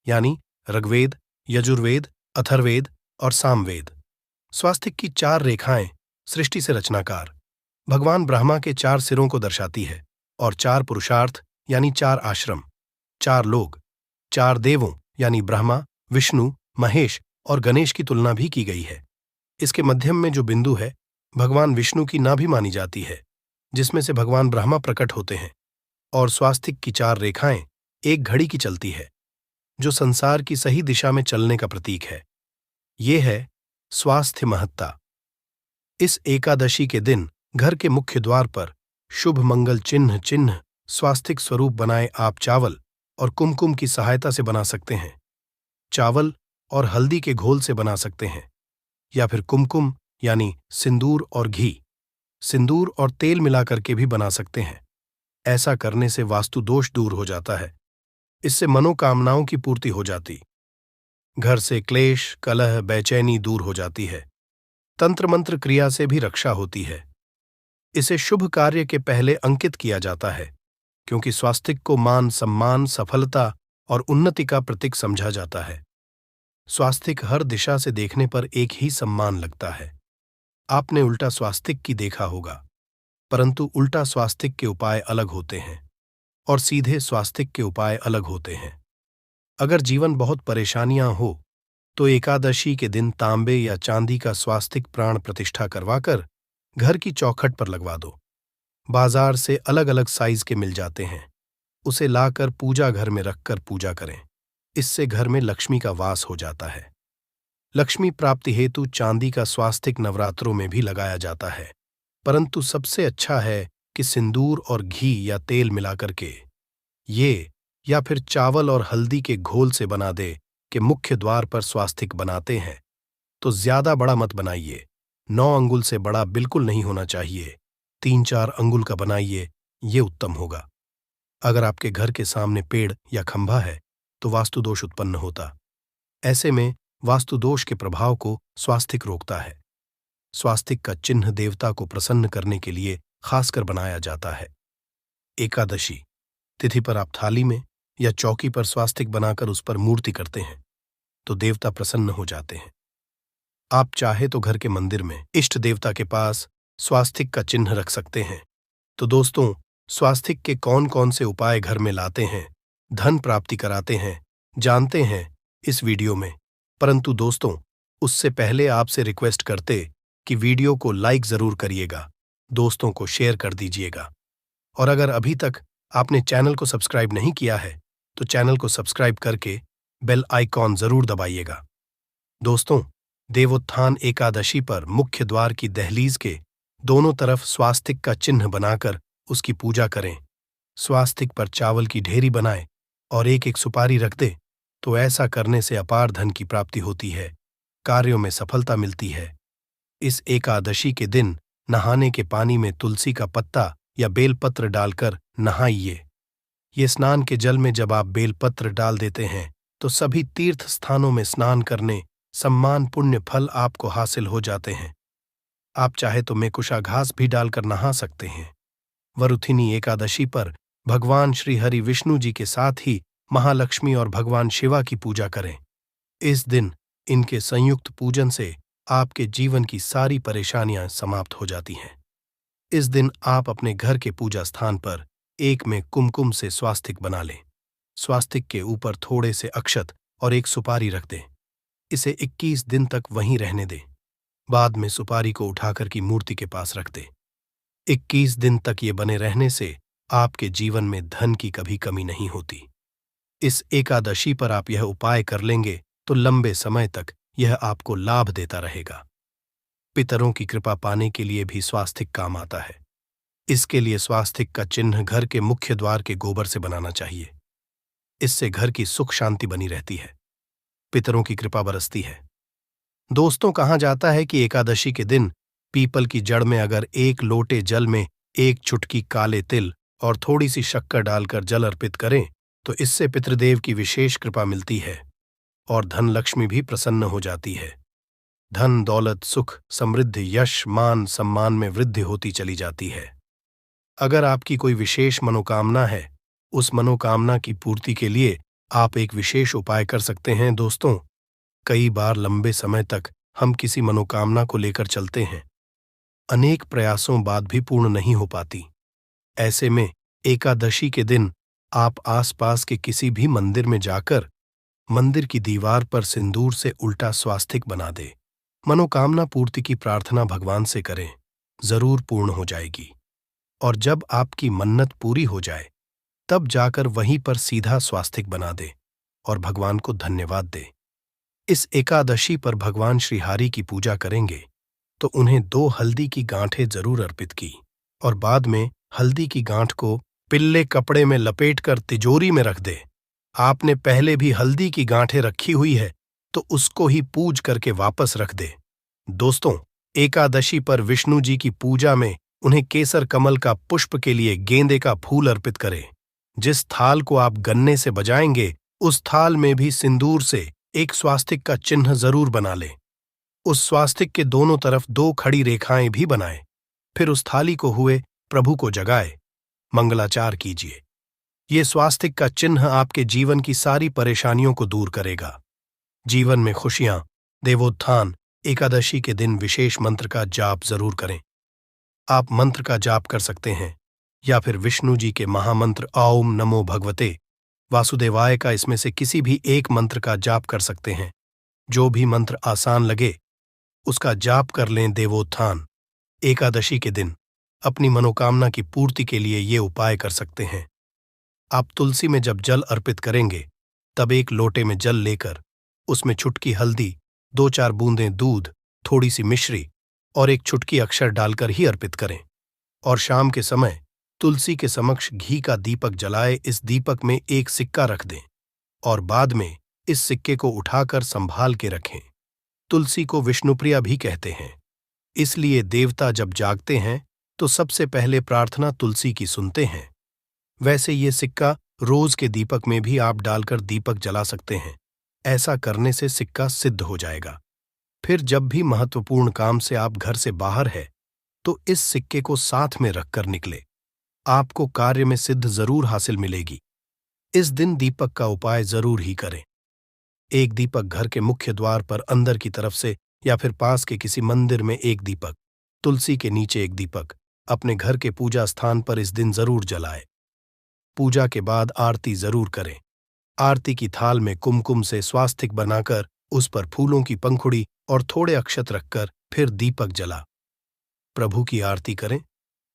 यानी ऋग्वेद, यजुर्वेद, अथर्ववेद और सामवेद। स्वास्तिक की 4 रेखाएं सृष्टि से रचनाकार भगवान ब्रह्मा के 4 सिरों को दर्शाती है और 4 पुरुषार्थ यानी 4 आश्रम, 4 लोग, 4 देवों यानी ब्रह्मा, विष्णु, महेश और गणेश की तुलना भी की गई है। इसके मध्यम में जो बिंदु है भगवान विष्णु की नाभि मानी जाती है, जिसमें से भगवान ब्रह्मा प्रकट होते हैं। और स्वास्तिक की 4 रेखाएं एक घड़ी की चलती है, जो संसार की सही दिशा में चलने का प्रतीक है। ये है स्वास्थ्य महत्ता। इस एकादशी के दिन घर के मुख्य द्वार पर शुभ मंगल चिन्ह स्वास्तिक स्वरूप बनाए आप चावल और कुमकुम की सहायता से बना सकते हैं। चावल और हल्दी के घोल से बना सकते हैं, या फिर कुमकुम यानी सिंदूर और घी, सिंदूर और तेल मिलाकर के भी बना सकते हैं। ऐसा करने से वास्तु दोष दूर हो जाता है। इससे मनोकामनाओं की पूर्ति हो जाती, घर से क्लेश, कलह, बेचैनी दूर हो जाती है। तंत्र मंत्र क्रिया से भी रक्षा होती है। इसे शुभ कार्य के पहले अंकित किया जाता है, क्योंकि स्वास्तिक को मान, सम्मान, सफलता और उन्नति का प्रतीक समझा जाता है। स्वास्तिक हर दिशा से देखने पर एक ही सम्मान लगता है। आपने उल्टा स्वास्तिक की देखा होगा, परंतु उल्टा स्वास्तिक के उपाय अलग होते हैं और सीधे स्वास्तिक के उपाय अलग होते हैं। अगर जीवन बहुत परेशानियां हो तो एकादशी के दिन तांबे या चांदी का स्वास्तिक प्राण प्रतिष्ठा करवाकर घर की चौखट पर लगवा दो। बाजार से अलग अलग साइज के मिल जाते हैं। उसे लाकर पूजा घर में रखकर पूजा करें। इससे घर में लक्ष्मी का वास हो जाता है। लक्ष्मी प्राप्ति हेतु चांदी का स्वास्तिक नवरात्रों में भी लगाया जाता है, परंतु सबसे अच्छा है कि सिंदूर और घी या तेल मिलाकर के ये या फिर चावल और हल्दी के घोल से बना दे कि मुख्य द्वार पर स्वास्तिक बनाते हैं तो ज्यादा बड़ा मत बनाइए। 9 अंगुल से बड़ा बिल्कुल नहीं होना चाहिए। 3-4 अंगुल का बनाइए, ये उत्तम होगा। अगर आपके घर के सामने पेड़ या खंभा है तो वास्तु दोष उत्पन्न होता। ऐसे में वास्तु दोष के प्रभाव को स्वास्तिक रोकता है। स्वास्तिक का चिन्ह देवता को प्रसन्न करने के लिए खासकर बनाया जाता है। एकादशी तिथि पर आप थाली में या चौकी पर स्वास्तिक बनाकर उस पर मूर्ति करते हैं तो देवता प्रसन्न हो जाते हैं। आप चाहे तो घर के मंदिर में इष्ट देवता के पास स्वास्तिक का चिन्ह रख सकते हैं। तो दोस्तों, स्वास्तिक के कौन कौन से उपाय घर में लाते हैं, धन प्राप्ति कराते हैं, जानते हैं इस वीडियो में। परंतु दोस्तों, उससे पहले आपसे रिक्वेस्ट करते कि वीडियो को लाइक जरूर करिएगा, दोस्तों को शेयर कर दीजिएगा, और अगर अभी तक आपने चैनल को सब्सक्राइब नहीं किया है तो चैनल को सब्सक्राइब करके बेल आइकॉन जरूर दबाइएगा। दोस्तों, देवोत्थान एकादशी पर मुख्य द्वार की दहलीज के दोनों तरफ स्वास्तिक का चिन्ह बनाकर उसकी पूजा करें। स्वास्तिक पर चावल की ढेरी बनाए और एक एक सुपारी रख दे तो ऐसा करने से अपार धन की प्राप्ति होती है, कार्यों में सफलता मिलती है। इस एकादशी के दिन नहाने के पानी में तुलसी का पत्ता या बेलपत्र डालकर नहाइए। ये स्नान के जल में जब आप बेलपत्र डाल देते हैं तो सभी तीर्थ स्थानों में स्नान करने सम्मान पुण्य फल आपको हासिल हो जाते हैं। आप चाहे तो मेकुशा घास भी डालकर नहा सकते हैं। वरुथिनी एकादशी पर भगवान श्री हरि विष्णु जी के साथ ही महालक्ष्मी और भगवान शिवा की पूजा करें। इस दिन इनके संयुक्त पूजन से आपके जीवन की सारी परेशानियां समाप्त हो जाती हैं। इस दिन आप अपने घर के पूजा स्थान पर एक में कुमकुम से स्वास्तिक बना लें। स्वास्तिक के ऊपर थोड़े से अक्षत और एक सुपारी रख दें। इसे 21 दिन तक वहीं रहने दें। बाद में सुपारी को उठाकर की मूर्ति के पास रख दें। 21 दिन तक ये बने रहने से आपके जीवन में धन की कभी कमी नहीं होती। इस एकादशी पर आप यह उपाय कर लेंगे तो लंबे समय तक यह आपको लाभ देता रहेगा। पितरों की कृपा पाने के लिए भी स्वास्तिक काम आता है। इसके लिए स्वास्तिक का चिन्ह घर के मुख्य द्वार के गोबर से बनाना चाहिए। इससे घर की सुख शांति बनी रहती है, पितरों की कृपा बरसती है। दोस्तों, कहा जाता है कि एकादशी के दिन पीपल की जड़ में अगर 1 लोटे जल में 1 चुटकी काले तिल और थोड़ी सी शक्कर डालकर जल अर्पित करें तो इससे पितृदेव की विशेष कृपा मिलती है और धन लक्ष्मी भी प्रसन्न हो जाती है। धन दौलत सुख समृद्धि यश मान सम्मान में वृद्धि होती चली जाती है। अगर आपकी कोई विशेष मनोकामना है, उस मनोकामना की पूर्ति के लिए आप एक विशेष उपाय कर सकते हैं। दोस्तों, कई बार लंबे समय तक हम किसी मनोकामना को लेकर चलते हैं, अनेक प्रयासों बाद भी पूर्ण नहीं हो पाती। ऐसे में एकादशी के दिन आप आसपास के किसी भी मंदिर में जाकर मंदिर की दीवार पर सिंदूर से उल्टा स्वास्तिक बना दे। मनोकामना पूर्ति की प्रार्थना भगवान से करें, जरूर पूर्ण हो जाएगी। और जब आपकी मन्नत पूरी हो जाए तब जाकर वहीं पर सीधा स्वास्तिक बना दे और भगवान को धन्यवाद दे। इस एकादशी पर भगवान श्री हरि की पूजा करेंगे तो उन्हें 2 हल्दी की गांठें जरूर अर्पित की और बाद में हल्दी की गांठ को पिल्ले कपड़े में लपेटकर तिजोरी में रख दे। आपने पहले भी हल्दी की गांठें रखी हुई है तो उसको ही पूज करके वापस रख दे। दोस्तों, एकादशी पर विष्णु जी की पूजा में उन्हें केसर कमल का पुष्प के लिए गेंदे का फूल अर्पित करें। जिस थाल को आप गन्ने से बजाएंगे उस थाल में भी सिंदूर से एक स्वास्तिक का चिन्ह जरूर बना लें। उस स्वास्तिक के दोनों तरफ 2 खड़ी रेखाएं भी बनाएं। फिर उस थाली को हुए प्रभु को जगाए, मंगलाचार कीजिए। ये स्वास्तिक का चिन्ह आपके जीवन की सारी परेशानियों को दूर करेगा। जीवन में खुशियां। देवोत्थान एकादशी के दिन विशेष मंत्र का जाप जरूर करें। आप मंत्र का जाप कर सकते हैं या फिर विष्णु जी के महामंत्र ओम नमो भगवते वासुदेवाय का इसमें से किसी भी एक मंत्र का जाप कर सकते हैं। जो भी मंत्र आसान लगे उसका जाप कर लें। देवोत्थान एकादशी के दिन अपनी मनोकामना की पूर्ति के लिए ये उपाय कर सकते हैं। आप तुलसी में जब जल अर्पित करेंगे तब एक लोटे में जल लेकर उसमें चुटकी हल्दी, 2-4 बूंदें दूध, थोड़ी सी मिश्री और एक चुटकी अक्षर डालकर ही अर्पित करें। और शाम के समय तुलसी के समक्ष घी का दीपक जलाए इस दीपक में एक सिक्का रख दें और बाद में इस सिक्के को उठाकर संभाल के रखें। तुलसी को विष्णुप्रिया भी कहते हैं, इसलिए देवता जब जागते हैं तो सबसे पहले प्रार्थना तुलसी की सुनते हैं। वैसे ये सिक्का रोज के दीपक में भी आप डालकर दीपक जला सकते हैं। ऐसा करने से सिक्का सिद्ध हो जाएगा। फिर जब भी महत्वपूर्ण काम से आप घर से बाहर है तो इस सिक्के को साथ में रखकर निकले। आपको कार्य में सिद्ध जरूर हासिल मिलेगी। इस दिन दीपक का उपाय जरूर ही करें। एक दीपक घर के मुख्य द्वार पर अंदर की तरफ से या फिर पास के किसी मंदिर में एक दीपक, तुलसी के नीचे एक दीपक अपने घर के पूजा स्थान पर इस दिन जरूर जलाए। पूजा के बाद आरती जरूर करें। आरती की थाल में कुमकुम से स्वास्तिक बनाकर उस पर फूलों की पंखुड़ी और थोड़े अक्षत रखकर फिर दीपक जला प्रभु की आरती करें।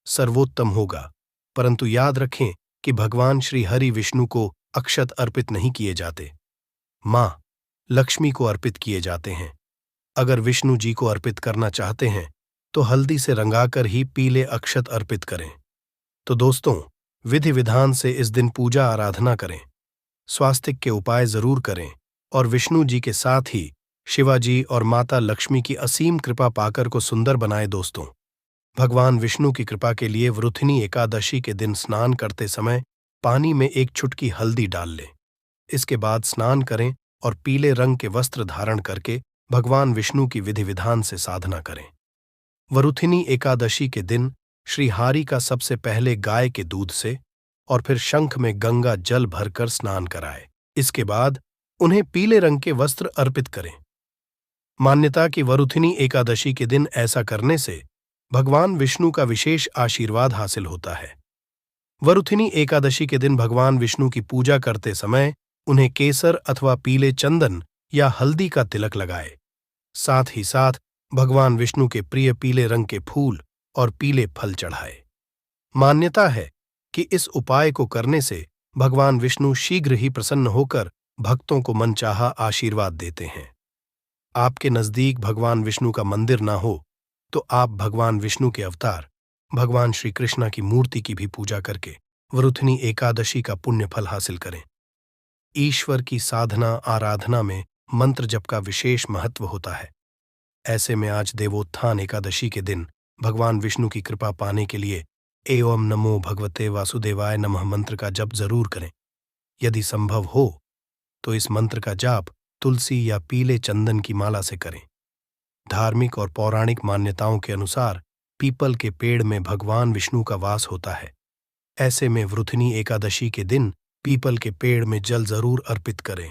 सर्वोत्तम होगा, परंतु याद रखें कि भगवान श्री हरि विष्णु को अक्षत अर्पित नहीं किए जाते, मां लक्ष्मी को अर्पित किए जाते हैं। अगर विष्णु जी को अर्पित करना चाहते हैं तो हल्दी से रंगाकर ही पीले अक्षत अर्पित करें। तो दोस्तों, विधि विधान से इस दिन पूजा आराधना करें, स्वास्तिक के उपाय जरूर करें और विष्णु जी के साथ ही शिवाजी और माता लक्ष्मी की असीम कृपा पाकर को सुंदर बनाए। दोस्तों, भगवान विष्णु की कृपा के लिए वृथिनी एकादशी के दिन स्नान करते समय पानी में एक चुटकी हल्दी डाल लें। इसके बाद स्नान करें और पीले रंग के वस्त्र धारण करके भगवान विष्णु की विधि विधान से साधना करें। वरुथिनी एकादशी के दिन श्री हरि का सबसे पहले गाय के दूध से और फिर शंख में गंगा जल भरकर स्नान कराए। इसके बाद उन्हें पीले रंग के वस्त्र अर्पित करें। मान्यता कि वरुथिनी एकादशी के दिन ऐसा करने से भगवान विष्णु का विशेष आशीर्वाद हासिल होता है। वरुथिनी एकादशी के दिन भगवान विष्णु की पूजा करते समय उन्हें केसर अथवा पीले चंदन या हल्दी का तिलक लगाए। साथ ही साथ भगवान विष्णु के प्रिय पीले रंग के फूल और पीले फल चढ़ाए। मान्यता है कि इस उपाय को करने से भगवान विष्णु शीघ्र ही प्रसन्न होकर भक्तों को मनचाहा आशीर्वाद देते हैं। आपके नजदीक भगवान विष्णु का मंदिर ना हो तो आप भगवान विष्णु के अवतार भगवान श्री कृष्ण की मूर्ति की भी पूजा करके वरुथिनी एकादशी का पुण्य फल हासिल करें। ईश्वर की साधना आराधना में मंत्र जप का विशेष महत्व होता है। ऐसे में आज देवोत्थान एकादशी के दिन भगवान विष्णु की कृपा पाने के लिए एवं नमो भगवते वासुदेवाय नमः मंत्र का जप जरूर करें। यदि संभव हो तो इस मंत्र का जाप तुलसी या पीले चंदन की माला से करें। धार्मिक और पौराणिक मान्यताओं के अनुसार पीपल के पेड़ में भगवान विष्णु का वास होता है। ऐसे में वृथिनी एकादशी के दिन पीपल के पेड़ में जल जरूर अर्पित करें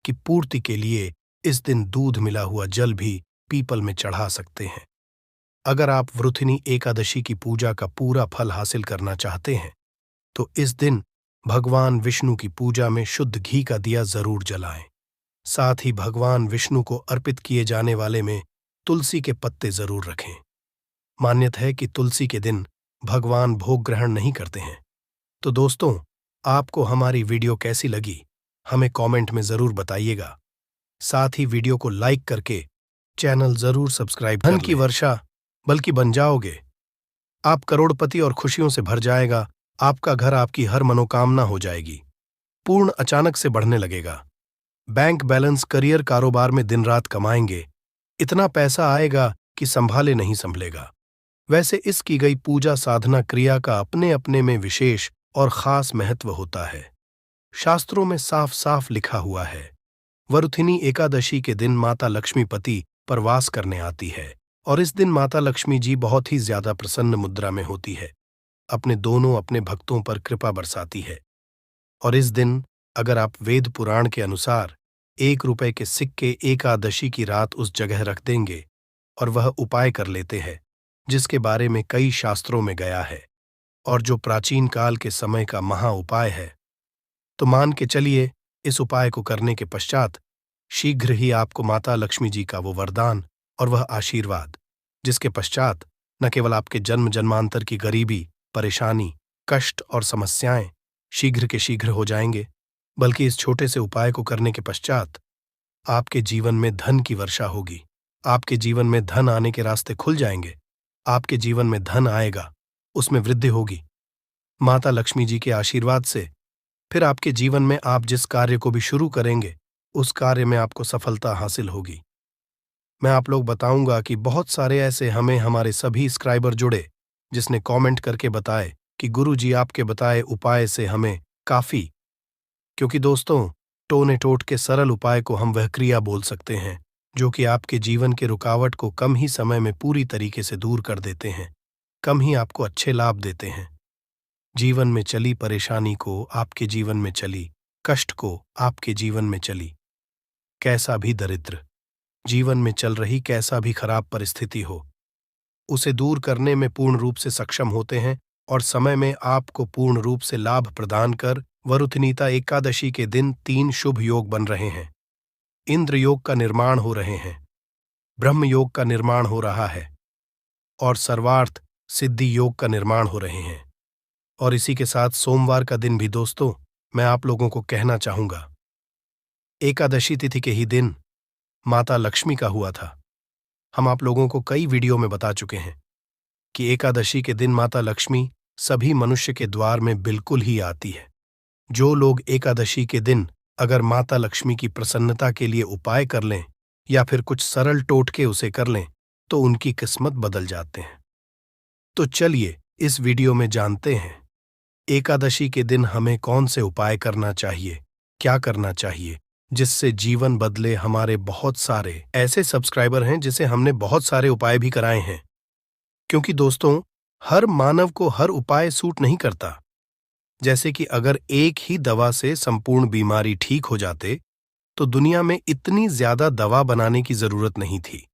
कि पूर्ति के लिए इस दिन दूध मिला हुआ जल भी पीपल में चढ़ा सकते हैं। अगर आप वृथिनी एकादशी की पूजा का पूरा फल हासिल करना चाहते हैं तो इस दिन भगवान विष्णु की पूजा में शुद्ध घी का दिया जरूर जलाएं। साथ ही भगवान विष्णु को अर्पित किए जाने वाले में तुलसी के पत्ते जरूर रखें। मान्यता है कि तुलसी के दिन भगवान भोग ग्रहण नहीं करते हैं। तो दोस्तों, आपको हमारी वीडियो कैसी लगी हमें कमेंट में जरूर बताइएगा। साथ ही वीडियो को लाइक करके चैनल जरूर सब्सक्राइब कर लें। धन की वर्षा बल्कि बन जाओगे। आप करोड़पति और खुशियों से भर जाएगा। आपका घर आपकी हर मनोकामना हो जाएगी। पूर्ण अचानक से बढ़ने लगेगा। बैंक बैलेंस, करियर, कारोबार में दिन रात कमाएंगे। इतना पैसा आएगा कि संभाले नहीं संभलेगा। वैसे इस की गई पूजा साधना क्रिया का अपने अपने में विशेष और खास महत्व होता है। शास्त्रों में साफ साफ लिखा हुआ है, वरुथिनी एकादशी के दिन माता लक्ष्मीपति पर वास करने आती है और इस दिन माता लक्ष्मी जी बहुत ही ज्यादा प्रसन्न मुद्रा में होती है। अपने भक्तों पर कृपा बरसाती है। और इस दिन अगर आप वेद पुराण के अनुसार 1 रुपए के सिक्के एकादशी की रात उस जगह रख देंगे और वह उपाय कर लेते हैं जिसके बारे में कई शास्त्रों में गया है और जो प्राचीन काल के समय का महा उपाय है, तो मान के चलिए इस उपाय को करने के पश्चात शीघ्र ही आपको माता लक्ष्मी जी का वो वरदान और वह आशीर्वाद, जिसके पश्चात न केवल आपके जन्म जन्मांतर की गरीबी, परेशानी, कष्ट और समस्याएं शीघ्र के शीघ्र हो जाएंगे, बल्कि इस छोटे से उपाय को करने के पश्चात आपके जीवन में धन की वर्षा होगी। आपके जीवन में धन आने के रास्ते खुल जाएंगे। आपके जीवन में धन आएगा, उसमें वृद्धि होगी माता लक्ष्मी जी के आशीर्वाद से। फिर आपके जीवन में आप जिस कार्य को भी शुरू करेंगे, उस कार्य में आपको सफलता हासिल होगी। मैं आप लोग बताऊंगा कि बहुत सारे ऐसे हमें हमारे सभी सब्सक्राइबर जुड़े, जिसने कमेंट करके बताए कि गुरुजी आपके बताए उपाय से हमें काफी। क्योंकि दोस्तों, टोने टोट के सरल उपाय को हम वह क्रिया बोल सकते हैं जो कि आपके जीवन के रुकावट को कम ही समय में पूरी तरीके से दूर कर देते हैं, कम ही आपको अच्छे लाभ देते हैं। जीवन में चली परेशानी को आपके जीवन में चली, कष्ट को आपके जीवन में चली, कैसा भी दरिद्र जीवन में चल रही कैसा भी खराब परिस्थिति हो, उसे दूर करने में पूर्ण रूप से सक्षम होते हैं और समय में आपको पूर्ण रूप से लाभ प्रदान कर वरुथनीता एकादशी के दिन 3 शुभ योग बन रहे हैं। इंद्र योग का निर्माण हो रहे हैं, ब्रह्म योग का निर्माण हो रहा है और सर्वार्थ सिद्धि योग का निर्माण हो रहे हैं। और इसी के साथ सोमवार का दिन भी दोस्तों, मैं आप लोगों को कहना चाहूंगा, एकादशी तिथि के ही दिन माता लक्ष्मी का हुआ था। हम आप लोगों को कई वीडियो में बता चुके हैं कि एकादशी के दिन माता लक्ष्मी सभी मनुष्य के द्वार में बिल्कुल ही आती है। जो लोग एकादशी के दिन अगर माता लक्ष्मी की प्रसन्नता के लिए उपाय कर लें या फिर कुछ सरल टोटके उसे कर लें, तो उनकी किस्मत बदल जाते हैं। तो चलिए इस वीडियो में जानते हैं एकादशी के दिन हमें कौन से उपाय करना चाहिए, क्या करना चाहिए, जिससे जीवन बदले। हमारे बहुत सारे ऐसे सब्सक्राइबर हैं जिसे हमने बहुत सारे उपाय भी कराए हैं, क्योंकि दोस्तों, हर मानव को हर उपाय सूट नहीं करता। जैसे कि अगर एक ही दवा से संपूर्ण बीमारी ठीक हो जाते, तो दुनिया में इतनी ज्यादा दवा बनाने की जरूरत नहीं थी,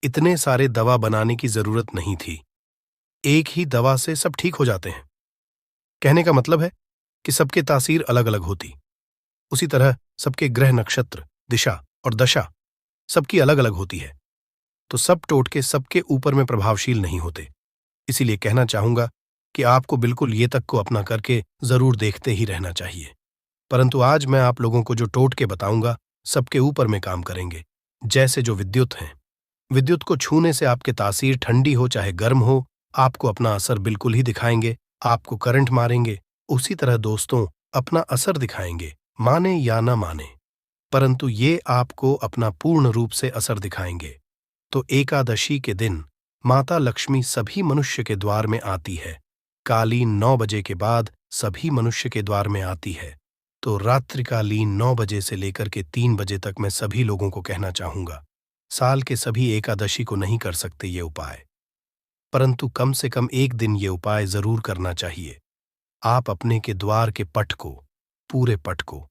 इतने सारे दवा बनाने की जरूरत नहीं थी। एक ही दवा से सब ठीक हो जाते हैं। कहने का मतलब है कि सबके तासीर अलग अलग होती, उसी तरह सबके ग्रह, नक्षत्र, दिशा और दशा सबकी अलग अलग होती है, तो सब टोटके सबके ऊपर में प्रभावशील नहीं होते। इसीलिए कहना चाहूंगा कि आपको बिल्कुल ये तक को अपना करके जरूर देखते ही रहना चाहिए। परंतु आज मैं आप लोगों को जो टोटके बताऊंगा, सबके ऊपर में काम करेंगे। जैसे जो विद्युत हैं, विद्युत को छूने से आपके तासीर ठंडी हो चाहे गर्म हो, आपको अपना असर बिल्कुल ही दिखाएंगे, आपको करंट मारेंगे। उसी तरह दोस्तों, अपना असर दिखाएंगे, माने या ना माने, परंतु ये आपको अपना पूर्ण रूप से असर दिखाएंगे। तो एकादशी के दिन माता लक्ष्मी सभी मनुष्य के द्वार में आती है। कालीन 9 बजे के बाद सभी मनुष्य के द्वार में आती है। तो रात्रिकालीन 9 बजे से लेकर के 3 बजे तक मैं सभी लोगों को कहना चाहूंगा, साल के सभी एकादशी को नहीं कर सकते ये उपाय, परंतु कम से कम एक दिन ये उपाय जरूर करना चाहिए। आप अपने के द्वार के पट को, पूरे पट को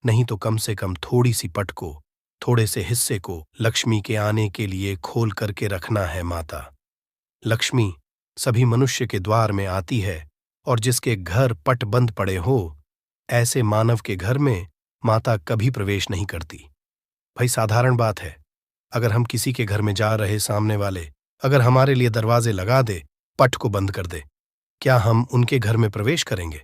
नहीं तो कम से कम थोड़ी सी पट को, थोड़े से हिस्से को लक्ष्मी के आने के लिए खोल करके रखना है। माता लक्ष्मी सभी मनुष्य के द्वार में आती है, और जिसके घर पट बंद पड़े हो, ऐसे मानव के घर में माता कभी प्रवेश नहीं करती। भाई साधारण बात है, अगर हम किसी के घर में जा रहे सामने वाले अगर हमारे लिए दरवाजे लगा दे, पट को बंद कर दे, क्या हम उनके घर में प्रवेश करेंगे?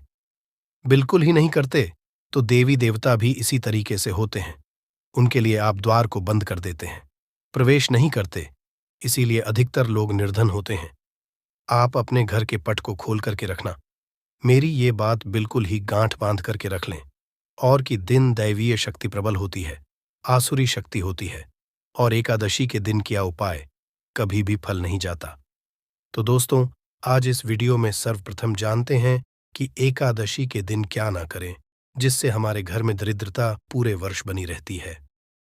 बिल्कुल ही नहीं करते। तो देवी देवता भी इसी तरीके से होते हैं, उनके लिए आप द्वार को बंद कर देते हैं, प्रवेश नहीं करते। इसीलिए अधिकतर लोग निर्धन होते हैं। आप अपने घर के पट को खोल करके रखना, मेरी ये बात बिल्कुल ही गांठ बांध करके रख लें। और कि दिन दैवीय शक्ति प्रबल होती है, आसुरी शक्ति होती है, और एकादशी के दिन किया उपाय कभी भी फल नहीं जाता। तो दोस्तों, आज इस वीडियो में सर्वप्रथम जानते हैं कि एकादशी के दिन क्या ना करें, जिससे हमारे घर में दरिद्रता पूरे वर्ष बनी रहती है।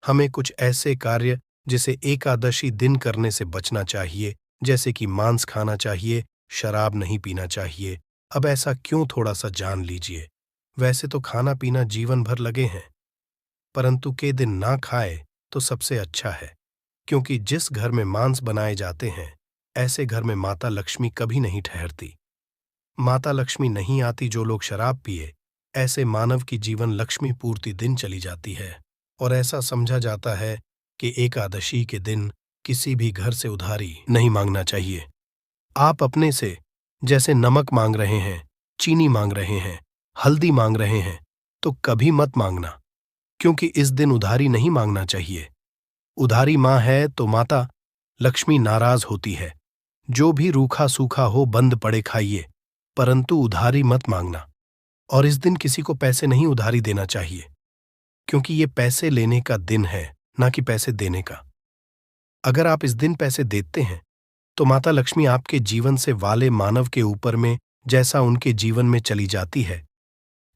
हमें कुछ ऐसे कार्य जिसे एकादशी दिन करने से बचना चाहिए, जैसे कि मांस खाना चाहिए, शराब नहीं पीना चाहिए। अब ऐसा क्यों, थोड़ा सा जान लीजिए। वैसे तो खाना पीना जीवन भर लगे हैं, परंतु के दिन ना खाए तो सबसे अच्छा है, क्योंकि जिस घर में मांस बनाए जाते हैं, ऐसे घर में माता लक्ष्मी कभी नहीं ठहरती। माता लक्ष्मी नहीं आती जो लोग शराब पिए, ऐसे मानव की जीवन लक्ष्मी पूर्ति दिन चली जाती है और ऐसा समझा जाता है कि एकादशी के दिन किसी भी घर से उधारी नहीं मांगना चाहिए। आप अपने से जैसे नमक मांग रहे हैं, चीनी मांग रहे हैं, हल्दी मांग रहे हैं, तो कभी मत मांगना, क्योंकि इस दिन उधारी नहीं मांगना चाहिए। उधारी मां है तो माता लक्ष्मी नाराज होती है। जो भी रूखा सूखा हो बंद पड़े खाइए, परंतु उधारी मत मांगना। और इस दिन किसी को पैसे नहीं उधारी देना चाहिए, क्योंकि ये पैसे लेने का दिन है, ना कि पैसे देने का। अगर आप इस दिन पैसे देते हैं तो माता लक्ष्मी आपके जीवन से वाले मानव के ऊपर में जैसा उनके जीवन में चली जाती है,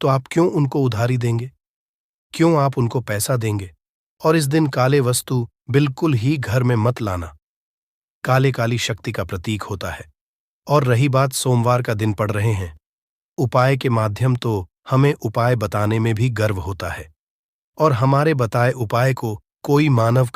तो आप क्यों उनको उधारी देंगे? क्यों आप उनको पैसा देंगे? और इस दिन काले वस्तु बिल्कुल ही घर में मत लाना। काले काली शक्ति का प्रतीक होता है। और रही बात सोमवार का दिन पड़ रहे हैं, उपाय के माध्यम तो हमें उपाय बताने में भी गर्व होता है, और हमारे बताए उपाय को कोई मानव